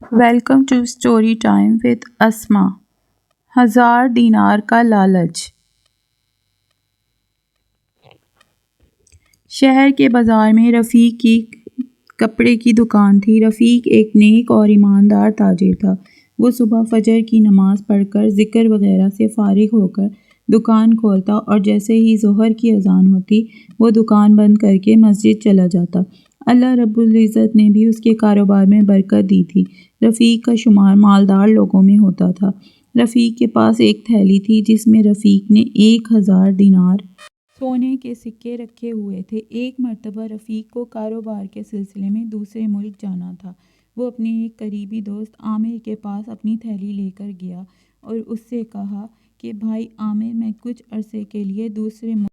Welcome to story time with Asma. 1000 دینار کا لالچ۔ شہر کے بازار میں رفیق کی کپڑے کی دکان تھی۔ رفیق ایک نیک اور ایماندار تاجر تھا۔ وہ صبح فجر کی نماز پڑھ کر ذکر وغیرہ سے فارغ ہو کر دکان کھولتا اور جیسے ہی ظہر کی اذان ہوتی وہ دکان بند کر کے مسجد چلا جاتا۔ اللہ رب العزت نے بھی اس کے کاروبار میں برکت دی تھی۔ رفیق کا شمار مالدار لوگوں میں ہوتا تھا۔ رفیق کے پاس ایک تھیلی تھی جس میں رفیق نے 1000 دینار سونے کے سکے رکھے ہوئے تھے۔ ایک مرتبہ رفیق کو کاروبار کے سلسلے میں دوسرے ملک جانا تھا۔ وہ اپنے ایک قریبی دوست عامر کے پاس اپنی تھیلی لے کر گیا اور اس سے کہا کہ بھائی عامر، میں کچھ عرصے کے لیے دوسرے ملک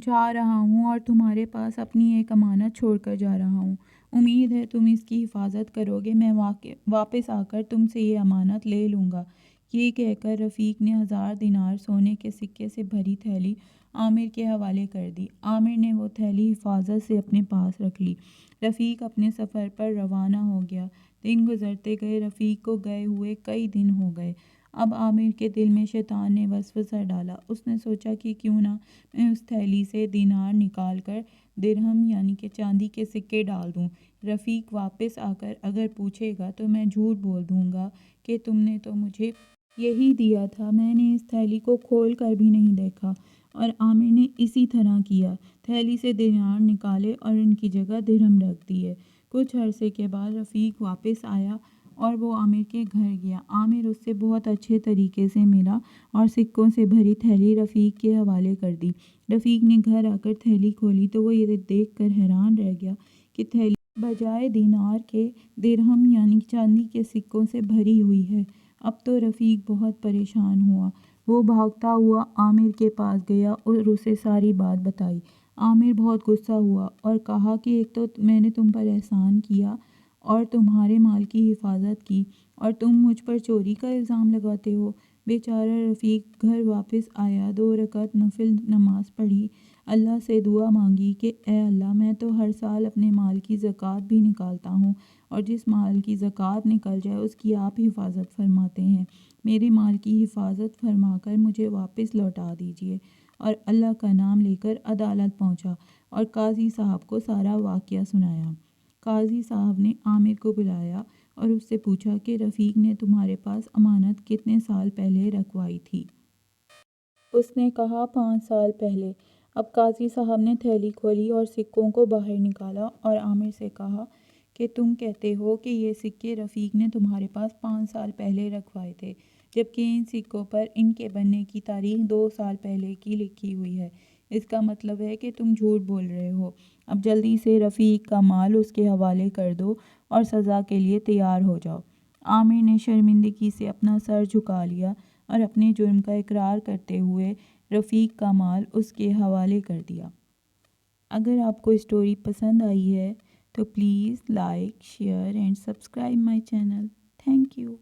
جا رہا ہوں اور تمہارے پاس اپنی ایک امانت چھوڑ کر جا رہا ہوں۔ امید ہے تم اس کی حفاظت کرو گے۔ میں واپس آ کر تم سے یہ امانت لے لوں گا۔ یہ کہہ کر رفیق نے 1000 دینار سونے کے سکے سے بھری تھیلی عامر کے حوالے کر دی۔ عامر نے وہ تھیلی حفاظت سے اپنے پاس رکھ لی۔ رفیق اپنے سفر پر روانہ ہو گیا۔ دن گزرتے گئے۔ رفیق کو گئے ہوئے کئی دن ہو گئے۔ اب عامر کے دل میں شیطان نے وسوسہ ڈالا۔ اس نے سوچا کہ کیوں نہ میں اس تھیلی سے دینار نکال کر درہم یعنی کہ چاندی کے سکے ڈال دوں۔ رفیق واپس آ کر اگر پوچھے گا تو میں جھوٹ بول دوں گا کہ تم نے تو مجھے یہی دیا تھا، میں نے اس تھیلی کو کھول کر بھی نہیں دیکھا۔ اور عامر نے اسی طرح کیا۔ تھیلی سے دینار نکالے اور ان کی جگہ درہم رکھ دیے۔ کچھ عرصے کے بعد رفیق واپس آیا اور وہ عامر کے گھر گیا۔ عامر اس سے بہت اچھے طریقے سے ملا اور سکوں سے بھری تھیلی رفیق کے حوالے کر دی۔ رفیق نے گھر آ کر تھیلی کھولی تو وہ یہ دیکھ کر حیران رہ گیا کہ تھیلی بجائے دینار کے درہم یعنی چاندی کے سکوں سے بھری ہوئی ہے۔ اب تو رفیق بہت پریشان ہوا۔ وہ بھاگتا ہوا عامر کے پاس گیا اور اسے ساری بات بتائی۔ عامر بہت غصہ ہوا اور کہا کہ ایک تو میں نے تم پر احسان کیا اور تمہارے مال کی حفاظت کی اور تم مجھ پر چوری کا الزام لگاتے ہو۔ بیچارہ رفیق گھر واپس آیا، 2 رکعت نفل نماز پڑھی، اللہ سے دعا مانگی کہ اے اللہ، میں تو ہر سال اپنے مال کی زکوٰۃ بھی نکالتا ہوں اور جس مال کی زکوٰۃ نکل جائے اس کی آپ حفاظت فرماتے ہیں۔ میرے مال کی حفاظت فرما کر مجھے واپس لوٹا دیجیے۔ اور اللہ کا نام لے کر عدالت پہنچا اور قاضی صاحب کو سارا واقعہ سنایا۔ قاضی صاحب نے عامر کو بلایا اور اس سے پوچھا کہ رفیق نے تمہارے پاس امانت کتنے سال پہلے رکھوائی تھی؟ اس نے کہا 5 سال پہلے۔ اب قاضی صاحب نے تھیلی کھولی اور سکوں کو باہر نکالا اور عامر سے کہا کہ تم کہتے ہو کہ یہ سکے رفیق نے تمہارے پاس 5 سال پہلے رکھوائے تھے، جبکہ ان سکوں پر ان کے بننے کی تاریخ 2 سال پہلے کی لکھی ہوئی ہے۔ اس کا مطلب ہے کہ تم جھوٹ بول رہے ہو۔ اب جلدی سے رفیق کا مال اس کے حوالے کر دو اور سزا کے لیے تیار ہو جاؤ۔ عامر نے شرمندگی سے اپنا سر جھکا لیا اور اپنے جرم کا اقرار کرتے ہوئے رفیق کا مال اس کے حوالے کر دیا۔ اگر آپ کو اسٹوری پسند آئی ہے تو please like, share and subscribe my channel. Thank you.